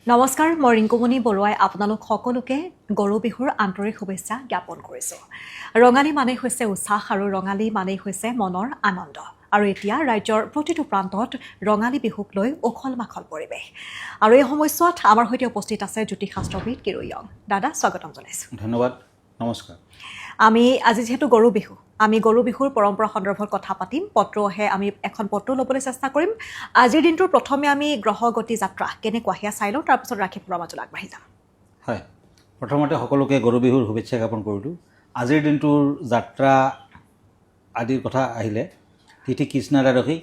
নমস্কাৰ, মই ৰিংকুমণি বৰুৱাই আপোনালোক সকলোকে গৰু বিহুৰ আন্তৰিক শুভেচ্ছা জ্ঞাপন কৰিছোঁ। ৰঙালী মানেই হৈছে উৎসাহ আৰু ৰঙালী মানেই হৈছে মনৰ আনন্দ। আৰু এতিয়া ৰাজ্যৰ প্ৰতিটো প্ৰান্তত ৰঙালী বিহুক লৈ উখল মাখল পৰিৱেশ। আৰু এই সময়ছোৱাত আমাৰ সৈতে উপস্থিত আছে জ্যোতিষশাস্ত্ৰবিদ কিৰয়ং। দাদা, স্বাগতম জনাইছোঁ। ধন্যবাদ, নমস্কাৰ। আমি আজি যিহেতু গৰু বিহু, আমি গৰু বিহুৰ পৰম্পৰা সন্দৰ্ভত কথা পাতিম। পত্ৰহে আমি এখন পত্ৰ ল'বলৈ চেষ্টা কৰিম। আজিৰ দিনটোৰ প্ৰথমে আমি গ্ৰহগতি যাত্ৰা কেনেকুৱা সেয়া চাই লওঁ, তাৰপিছত ৰাখি ফুলৰ মাজলৈ আগবাঢ়ি যাম। হয়, প্ৰথমতে সকলোকে গৰু বিহুৰ শুভেচ্ছা জ্ঞাপন কৰিলোঁ। আজিৰ দিনটোৰ যাত্ৰা আদিৰ কথা আহিলে তিথি কৃষ্ণা দ্বাদশী,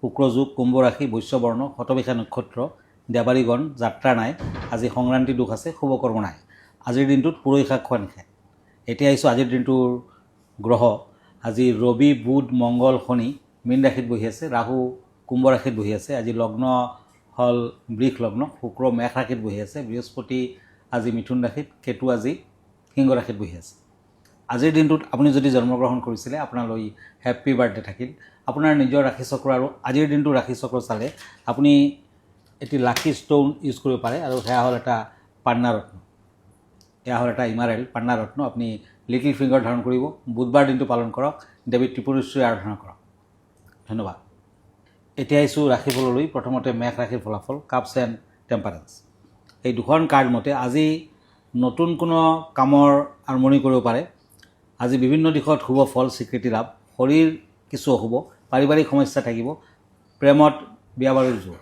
শুক্ৰযোগ, কুম্ভ ৰাশি, বৈশ্যবৰ্ণ, শতবিশা নক্ষত্ৰ, দেৱালীগণ, যাত্ৰা নাই। আজি সংক্ৰান্তি দোষ আছে, শুভকৰ্ম নাই। আজিৰ দিনটোত পুৰৈ শাক খোৱা নিষেধ। এতিয়া আহিছোঁ আজিৰ দিনটোৰ গ্ৰহ। আজি ৰবি, বুধ, মংগল, শনি মীন ৰাশিত বহি আছে, ৰাহু কুম্ভ ৰাশিত বহি আছে। আজি লগ্ন হ'ল বৃষ লগ্ন, শুক্ৰ মেষ ৰাশিত বহি আছে, বৃহস্পতি আজি মিথুন ৰাশিত, কেতু আজি সিংহ ৰাশিত বহি আছে। আজিৰ দিনটোত আপুনি যদি জন্মগ্ৰহণ কৰিছিলে আপোনালৈ হেপ্পী বাৰ্থডে থাকিল। আপোনাৰ নিজৰ ৰাশিচক্ৰ আৰু আজিৰ দিনটো ৰাশিচক্ৰ চালে আপুনি এটি লাকি ষ্টোন ইউজ কৰিব পাৰে, আৰু সেয়া হ'ল এটা পান্না ৰত্ন। এয়া হ'ল এটা ইমাৰেল পান্না ৰত্ন। আপুনি লিটিল ফিংগাৰ ধাৰণ কৰিব। বুধবাৰ দিনটো পালন কৰক, দেৱী ত্ৰিপুৰেশ্বৰী আৰাধনা কৰক। ধন্যবাদ। এতিয়া আহিছোঁ ৰাশিফললৈ। প্ৰথমতে মেষ ৰাশিৰ ফলাফল, কাপছ এণ্ড টেম্পাৰেন্স। এই দুখন কাৰ্ড মতে আজি নতুন কোনো কামৰ আৰম্ভণি কৰিব পাৰে। আজি বিভিন্ন দিশত শুভ ফল স্বীকৃতি লাভ, শৰীৰ কিছু অশুভ, পাৰিবাৰিক সমস্যা থাকিব, প্ৰেমত বিয়া বাৰুৰ জোৰ।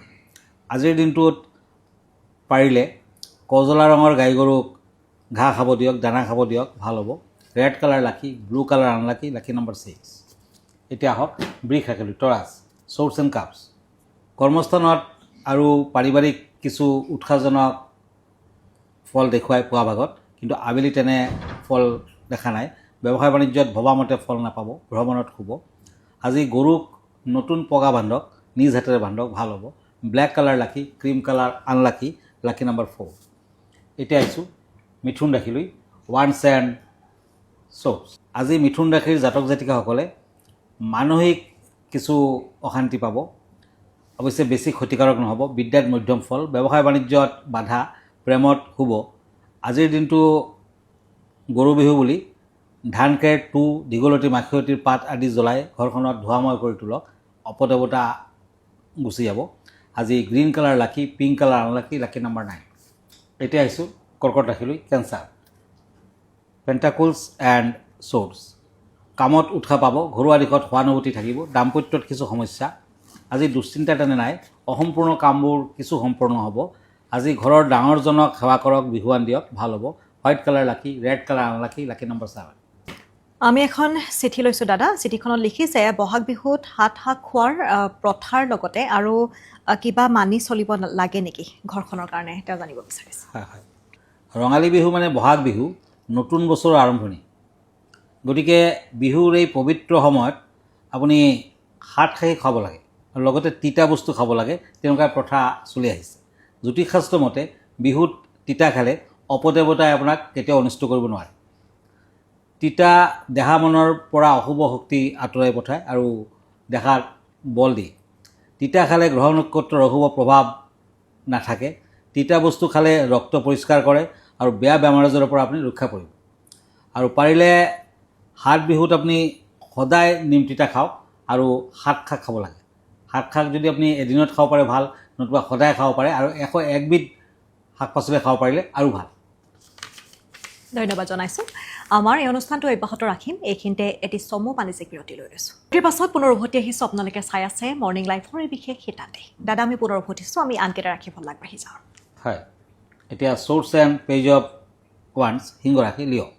আজিৰ দিনটোত পাৰিলে কজলা ৰঙৰ গাই গৰুক ঘাঁহ খাব দিয়ক, দানা খাব দিয়ক, ভাল হ'ব। ৰেড কালাৰ লাকি, ব্লু কালাৰ আনলাকি, লাকি নম্বৰ 6। এতিয়া আহক বৃষ ৰাশিলৈ, টৰাছ, ছৰ্টছ এণ্ড কাপছ। কৰ্মস্থানত আৰু পাৰিবাৰিক কিছু উৎসাহজনক ফল দেখুৱাই পোৱা ভাগত, কিন্তু আবেলি তেনে ফল দেখা নাই। ব্যৱসায় বাণিজ্যত ভবামতে ফল নাপাব, ভ্ৰমণত শুব। আজি গৰুক নতুন পগা বান্ধক, নিজ হাতেৰে বান্ধক, ভাল হ'ব। ব্লেক কালাৰ লাকি, ক্ৰীম কালাৰ আনলাকি, লাকি নম্বৰ 4। এতিয়া আহিছোঁ মিথুন ৰাশিলৈ, ওৱান্স এণ্ড ছৰ্টছ। আজি মিথুন ৰাশিৰ জাতক জাতিকাসকলে মানসিক কিছু অশান্তি পাব, অৱশ্যে বেছি ক্ষতিকাৰক নহ'ব। বিদ্যাত মধ্যম ফল, ব্যৱসায় বাণিজ্যত বাধা, প্ৰেমত শুভ। আজিৰ দিনটো গৰু বিহু বুলি ধান খেৰ, তুঁহ, দীঘলতী, মাখিয়তীৰ পাত আদি জ্বলাই ঘৰখনত ধোঁৱাময় কৰি তোলক, অপদেৱতা গুচি যাব। আজি গ্ৰীণ কালাৰ লাকি, পিংক কালাৰ আনলাকি, লাকি নম্বৰ 9। এতিয়া আহিছোঁ কৰ্কট ৰাশিলৈ, কেঞ্চাৰ, পেণ্টাকলছ এণ্ড ছৰ্টছ। কামত উৎসাহ পাব, ঘৰুৱা দিশত সহানুভূতি থাকিব, দাম্পত্যত কিছু সমস্যা। আজি দুশ্চিন্তা তেনে নাই, অসম্পূৰ্ণ কামবোৰ কিছু সম্পূৰ্ণ হ'ব। আজি ঘৰৰ ডাঙৰজনক সেৱা কৰক, বিহুৱান দিয়ক, ভাল হ'ব। হোৱাইট কালাৰ লাকি, ৰেড কালাৰ আনলাকি, লাকি নম্বৰ 7। আমি এখন চিঠি লৈছোঁ দাদা। চিঠিখনত লিখিছে বহাগ বিহুত হাত শাক খোৱাৰ প্ৰথাৰ লগতে আৰু কিবা মানি চলিব লাগে নেকি ঘৰখনৰ কাৰণে, তেওঁ জানিব বিচাৰিছে। হয় হয়, ৰঙালী বিহু মানে বহাগ বিহু, নতুন বছৰৰ আৰম্ভণি। গতিকে বিহুৰ এই পবিত্ৰ সময়ত আপুনি হাত সাৰি খাব লাগে, আৰু লগতে তিতা বস্তু খাব লাগে, তেনেকুৱা প্ৰথা চলি আহিছে। জ্যোতিষশাস্ত্ৰ মতে বিহুত তিতা খালে অপদেৱতাই আপোনাক কেতিয়াও অনিষ্ট কৰিব নোৱাৰে। তিতা দেহা মনৰ পৰা অশুভ শক্তি আঁতৰাই পঠায় আৰু দেহাত বল দিয়ে। তিতা খালে গ্ৰহ নক্ষত্ৰৰ অশুভ প্ৰভাৱ নাথাকে। তিতা বস্তু খালে ৰক্ত পৰিষ্কাৰ কৰে আৰু বেয়া বেমাৰ আজাৰৰ পৰা আপুনি ৰক্ষা পৰিব। আৰু পাৰিলে হাত বিহুত আপুনি সদায় নিম তিতা খাওক, আৰু শাক খাব লাগে। শাক যদি আপুনি এদিনত খাব পাৰে ভাল, নতুবা সদায় খাব পাৰে, আৰু 101বিধ শাক পাচলি খাব পাৰিলে আৰু ভাল। ধন্যবাদ জনাইছোঁ। আমাৰ এই অনুষ্ঠানটো অব্যাহত ৰাখিম। এইখিনিতে এটি চমু বাণিজ্যিক বিৰতি লৈ লৈছোঁ। বিৰতিৰ পাছত পুনৰ উভতি আহিছোঁ। আপোনালোকে চাই আছে মৰ্ণিং লাইফৰ এই বিশেষ শিতাতে। দাদা, আমি পুনৰ উভতিছোঁ। আমি আনকেইটা ৰাখিব আগবাঢ়ি যাওঁ। হয়, এতিয়া ছৰ্টছ এণ্ড পেজ অফ ওৱান্স, সিংহ ৰাশি, লিঅ'।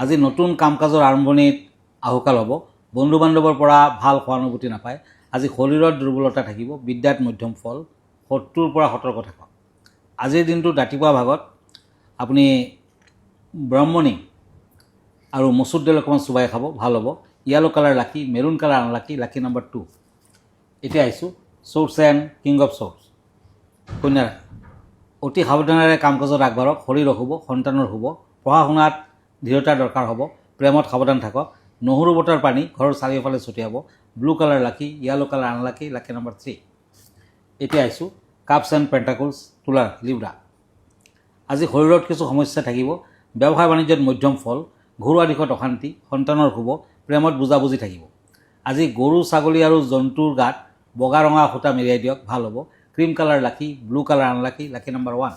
আজি নতুন কাম কাজৰ আৰম্ভণিত আহুকাল হ'ব। বন্ধু বান্ধৱৰ পৰা ভাল সহানুভূতি নাপায়। আজি শৰীৰত দুৰ্বলতা থাকিব, বিদ্যাত মধ্যম ফল, শত্ৰুৰ পৰা সতৰ্ক থাকক। আজিৰ দিনটোত ৰাতিপুৱা ভাগত আপুনি ব্ৰহ্মণি আৰু মচুৰ দাইল অকণমান চুবাই খাব, ভাল হ'ব। য়েল্ল' কালাৰ লাকি, মেৰুণ কালাৰ আনলাকি, লাকি নম্বৰ 2। এতিয়া আহিছোঁ shorts and king of shorts, কন্যা ৰাশি। অতি সাৱধানেৰে কাম কাজত আগবাঢ়ক, শৰীৰ অশুভ, সন্তানৰ শুভ, পঢ়া শুনাত ধীৰতাৰ দৰকাৰ হ'ব, প্ৰেমত সাৱধান থাকক। নহৰু বটাৰ পানী ঘৰৰ চাৰিওফালে ছটিয়াব। ব্লু কালাৰ লাকি, য়েল্ল' কালাৰ আনলাকি, লাকি নম্বৰ 3। এতিয়া আহিছোঁ কাপছ এণ্ড পেণ্টাকলছ, তুলা, লিব্ৰা। আজি শৰীৰত কিছু সমস্যা থাকিব, ব্যৱসায় বাণিজ্যত মধ্যম ফল, ঘৰুৱা দিশত অশান্তি, সন্তানৰ শুভ, প্ৰেমত বুজাবুজি থাকিব। আজি গৰু ছাগলী আৰু জন্তুৰ গাত বগা ৰঙা সূতা মেৰিয়াই দিয়ক, ভাল হ'ব। ক্ৰীম কালাৰ লাকি, ব্লু কালাৰ আনলাকি, লাকি নাম্বাৰ 1।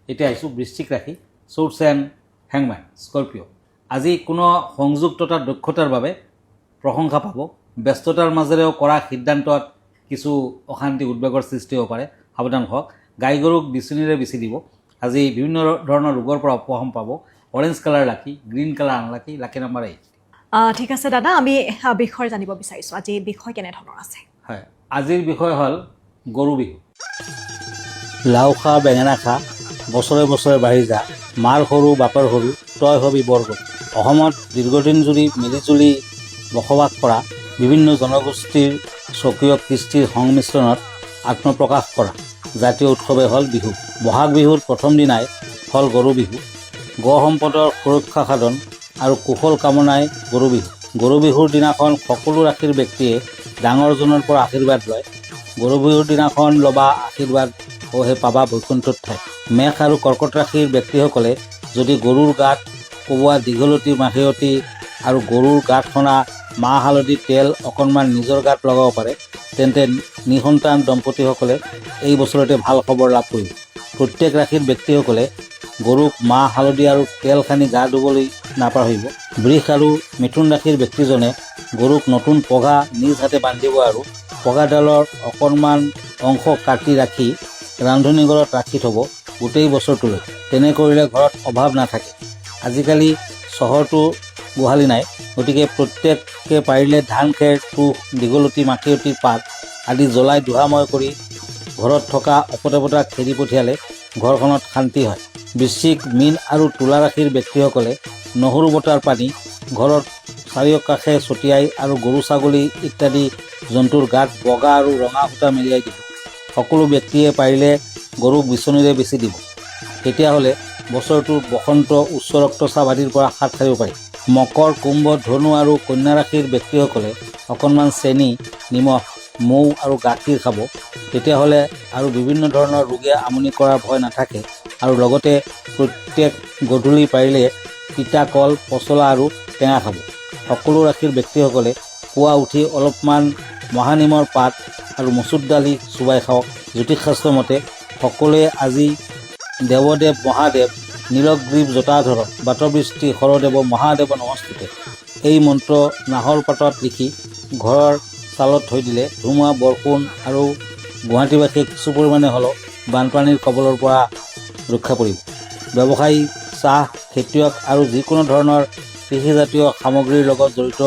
এতিয়া আহিছোঁ বৃশ্চিক ৰাশি, চোৰ্টছ এণ্ড হেংমেন, স্কৰ্পিঅ'। আজি কোনো সংযোগ তথা দক্ষতাৰ বাবে প্ৰশংসা পাব, ব্যস্ততাৰ মাজেৰেও কৰা সিদ্ধান্তত কিছু অশান্তি উদ্বেগৰ সৃষ্টি হ'ব পাৰে, সাৱধান হওক। গাই গৰুক বিচনীৰে বিচি দিব। আজি বিভিন্ন ধৰণৰ ৰোগৰ পৰা উপশম পাব। অৰেঞ্জ কালাৰ লাকি, গ্ৰীণ কালাৰ আনলাকি, লাকি নাম্বাৰ 8। ঠিক আছে দাদা, আমি বিষয় জানিব বিচাৰিছোঁ আজি বিষয় কেনেধৰণৰ আছে? হয়, আজিৰ বিষয় হ'ল গৰু বিহু। লাও খা বেঙেনা খা, বছৰে বছৰে বাঢ়ি যা, মাৰ সৰু বাপৰ সৰু, তই হবি বৰ গৰু। অসমত দীৰ্ঘদিন জুৰি মিলিজুলি বসবাস কৰা বিভিন্ন জনগোষ্ঠীৰ স্বকীয় কৃষ্টিৰ সংমিশ্ৰণত আত্মপ্ৰকাশ কৰা জাতীয় উৎসৱে হ'ল বিহু। বহাগ বিহুৰ প্ৰথম দিনাই হ'ল গৰু বিহু। গো সম্পদৰ সুৰক্ষা সাধন আৰু কুশল কামনাই গৰু বিহু। গৰু বিহুৰ দিনাখন সকলো ৰাশিৰ ব্যক্তিয়ে ডাঙৰজনৰ পৰা আশীৰ্বাদ লয়। গৰু বিহুৰ দিনাখন ল'বা আশীৰ্বাদ হে পাবা বৈকুণ্ঠৰ ঠাই। মেষ আৰু কৰ্কট ৰাশিৰ ব্যক্তিসকলে যদি গৰুৰ গাত কোবোৱা দীঘলতি মাখিয়তী আৰু গৰুৰ গাত সনা মাহ হালধি তেল অকণমান নিজৰ গাত লগাব পাৰে, তেন্তে নিসন্তান দম্পতীসকলে এই বছৰতে ভাল খবৰ লাভ কৰিব। প্ৰত্যেক ৰাশিৰ ব্যক্তিসকলে গৰুক মাহ হালধি আৰু তেল সানি গা ধুবলৈ নাপাহৰিব। বৃষ আৰু মিথুন ৰাশিৰ ব্যক্তিজনে গৰুক নতুন পঘা নিজ হাতে বান্ধিব আৰু পঘাডালৰ অকণমান অংশ কাটি ৰাখি ৰান্ধনিঘৰত ৰাখি থ'ব গোটেই বছৰটোলৈ। তেনে কৰিলে ঘৰত অভাৱ নাথাকে। আজিকালি চহৰটো গোহালি নাই, গতিকে প্ৰত্যেকে পাৰিলে ধান খেৰ, তুঁহ, দীঘলতি মাখিয়তীৰ পাত আদি জ্বলাই ধোঁৱাময় কৰি ঘৰত থকা অপদেৱতাক খেদি পঠিয়ালে ঘৰখনত শান্তি হয়। বৃশ্চিক, মীন আৰু তুলা ৰাশিৰ ব্যক্তিসকলে নহৰু বটাৰ পানী ঘৰত চাৰিওকাষে ছটিয়াই আৰু গৰু ছাগলী ইত্যাদি জন্তুৰ গাত বগা আৰু ৰঙা সূতা মেৰিয়াই দিব। সকলো ব্যক্তিয়ে পাৰিলে গৰুক বিচনীৰে বিচি দিব। তেতিয়াহ'লে বছৰটোৰ বসন্ত, উচ্চ ৰক্তচাপ আদিৰ পৰা হাত সাৰিব পাৰি। মকৰ, কুম্ভ, ধনু আৰু কন্যা ৰাশিৰ ব্যক্তিসকলে অকণমান চেনি, নিমখ, মৌ আৰু গাখীৰ খাব। তেতিয়াহ'লে আৰু বিভিন্ন ধৰণৰ ৰোগে আমনি কৰাৰ ভয় নাথাকে। আৰু লগতে প্ৰত্যেক গধূলি পাৰিলে তিতা কল, পচলা আৰু টেঙা খাব। সকলো ৰাশিৰ ব্যক্তিসকলে পুৱা উঠি অলপমান মহানিমৰ পাত আৰু মচুৰ দালি চোবাই খাওক। জ্যোতিষশাস্ত্ৰ মতে সকলোৱে আজি দেৱদেৱ মহাদেৱ নীলগ্ৰীৱ জটাধৰ বাতবৃষ্টি শৰদেৱ মহাদেৱ নমস্তুতে এই মন্ত্ৰ নাহৰ পাতত লিখি ঘৰৰ চালত থৈ দিলে ধুমুহা, বৰষুণ আৰু গুৱাহাটীবাসীয়ে কিছু পৰিমাণে হ'লেও বানপানীৰ কবলৰ পৰা ৰক্ষা পৰিব। ব্যৱসায়ী, চাহ, খেতিয়ক আৰু যিকোনো ধৰণৰ কৃষিজাতীয় সামগ্ৰীৰ লগত জড়িত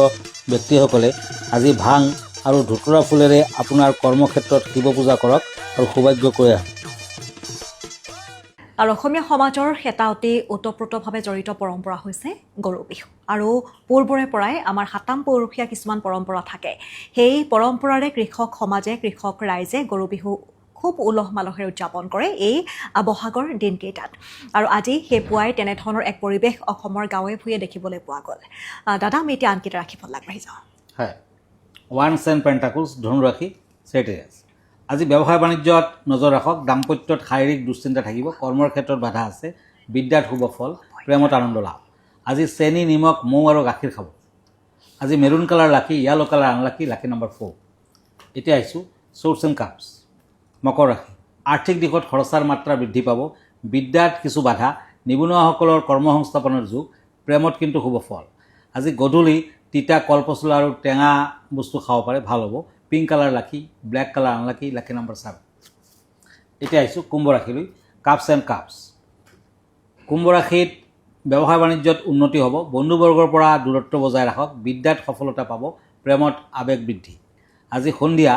ব্যক্তিসকলে আজি ভাং আৰু ধুতুৰা ফুলেৰে আপোনাৰ কৰ্মক্ষেত্ৰত শিৱ পূজা কৰক আৰু সৌভাগ্য কৰি আহক। আৰু অসমীয়া সমাজৰ এটা অতি ওতপ্ৰোতভাৱে জড়িত পৰম্পৰা হৈছে গৰু বিহু। আৰু পূৰ্বৰে পৰাই আমাৰ সাতাম পৌৰুষীয়া কিছুমান পৰম্পৰা থাকে। সেই পৰম্পৰাৰে কৃষক সমাজে, কৃষক ৰাইজে গৰু বিহু খুব উলহ মালহেৰে উদযাপন কৰে এই বহাগৰ দিনকেইটাত। আৰু আজি সেই পুৱাই তেনেধৰণৰ এক পৰিৱেশ অসমৰ গাঁৱে ভূঞে দেখিবলৈ পোৱা গ'ল। দাদা, আমি এতিয়া আনকেইটা ৰাশিফল আগবাঢ়ি যাওঁ। হয়, ওৱান্স এণ্ড পেণ্টাকুলছ, ধনুৰাশি, চেটেৰিয়াছ। আজি ব্যৱসায় বাণিজ্যত নজৰ ৰাখক। দাম্পত্যত শাৰীৰিক দুশ্চিন্তা থাকিব। কৰ্মৰ ক্ষেত্ৰত বাধা আছে। বিদ্যাত শুভ ফল, প্ৰেমত আনন্দ লাভ। আজি চেনি, নিমখ, মৌ আৰু গাখীৰ খাব। আজি মেৰুণ কালাৰ লাকি, য়েলো কালাৰ আনলাকি, লাকি নাম্বাৰ 4। এতিয়া আহিছোঁ চোৰ্টছ এণ্ড কাপছ, মকৰ ৰাশি। আৰ্থিক দিশত খৰচাৰ মাত্ৰা বৃদ্ধি পাব। বিদ্যাত কিছু বাধা। নিবনুৱাসকলৰ কৰ্মসংস্থাপনৰ যুগ। প্ৰেমত কিন্তু শুভ ফল। আজি গধূলি তিতা কল, পচলা আৰু টেঙা বস্তু খাব পাৰে, ভাল হ'ব। পিংক কালাৰ লাকি, ব্লেক কালাৰ আনলাকি, লাকি নাম্বাৰ 7। এতিয়া আহিছোঁ কুম্ভ ৰাশিলৈ, কাপছ এণ্ড কাপছ। কুম্ভ ৰাশিত ব্যৱসায় বাণিজ্যত উন্নতি হ'ব। বন্ধুবৰ্গৰ পৰা দূৰত্ব বজাই ৰাখক। বিদ্যাত সফলতা পাব। প্ৰেমত আৱেগ বৃদ্ধি। আজি সন্ধিয়া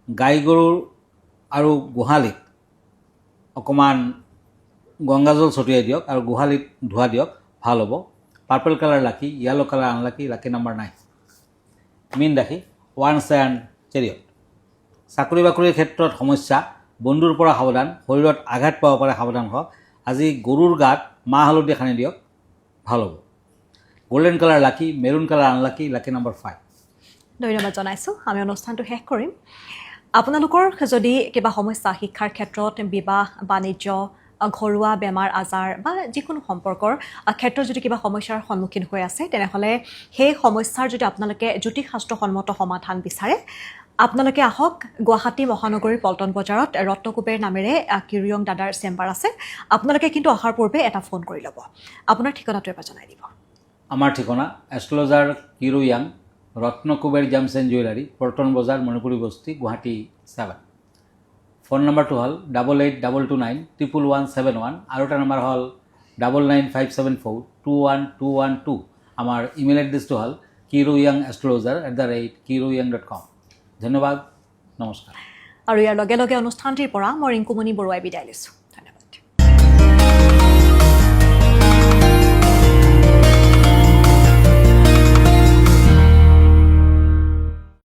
গাই গৰুৰ আৰু গোহালিত অকণমান গংগাজল ছটিয়াই দিয়ক আৰু গোহালিত ধোৱা দিয়ক, ভাল হ'ব। পাৰ্পল কালাৰ লাকি, য়েলো কালাৰ আনলাকি, লাকি নাম্বাৰ 9। মীন ৰাশি, ওৱান্স এণ্ড চেৰিয়ট। চাকৰি বাকৰিৰ ক্ষেত্ৰত সমস্যা। বন্ধুৰ পৰা সাৱধান। শৰীৰত আঘাত পাব পাৰে, সাৱধান হওক। আজি গৰুৰ গাত মাহ হালধি সানি দিয়ক, ভাল হ'ব। গল্ডেন কালাৰ লাকি, মেৰুণ কালাৰ আনলাকি, লাকি নাম্বাৰ 5। ধন্যবাদ জনাইছোঁ। আমি অনুষ্ঠানটো শেষ কৰিম। আপোনালোকৰ যদি কিবা সমস্যা শিক্ষাৰ ক্ষেত্ৰত, বিবাহ বাণিজ্য, ঘৰুৱা বেমাৰ আজাৰ বা যিকোনো সম্পৰ্কৰ ক্ষেত্ৰত যদি কিবা সমস্যাৰ সন্মুখীন হৈ আছে তেনেহ'লে সেই সমস্যাৰ যদি আপোনালোকে জ্যোতিষশাস্ত্ৰসন্মত সমাধান বিচাৰে আপোনালোকে আহক গুৱাহাটী মহানগৰীৰ পল্টন বজাৰত ৰত্নকুবেৰ নামেৰে কিৰিয়ং দাদাৰ চেম্বাৰ আছে আপোনালোকে কিন্তু অহাৰ পূৰ্বে এটা ফোন কৰি ল'ব আপোনাৰ ঠিকনাটো এবাৰ জনাই দিব আমাৰ ঠিকনা এষ্ট্ৰলজাৰ কিৰোয়াং Ratnakuber gems and jewellery Paltan Bazar Manipuri বস্তি গুৱাহাটী 7 ফোন নম্বৰটো হ'ল 8822911171 আৰু এটা নম্বৰ হ'ল 9957421212 আমাৰ ইমেইল এড্ৰেছটো হ'ল kiroyangastrologer@kiroyang.com ধন্যবাদ নমস্কাৰ আৰু ইয়াৰ লগে লগে অনুষ্ঠানটিৰ পৰা মই ৰিংকুমণি বৰুৱাই বিদায় লৈছোঁ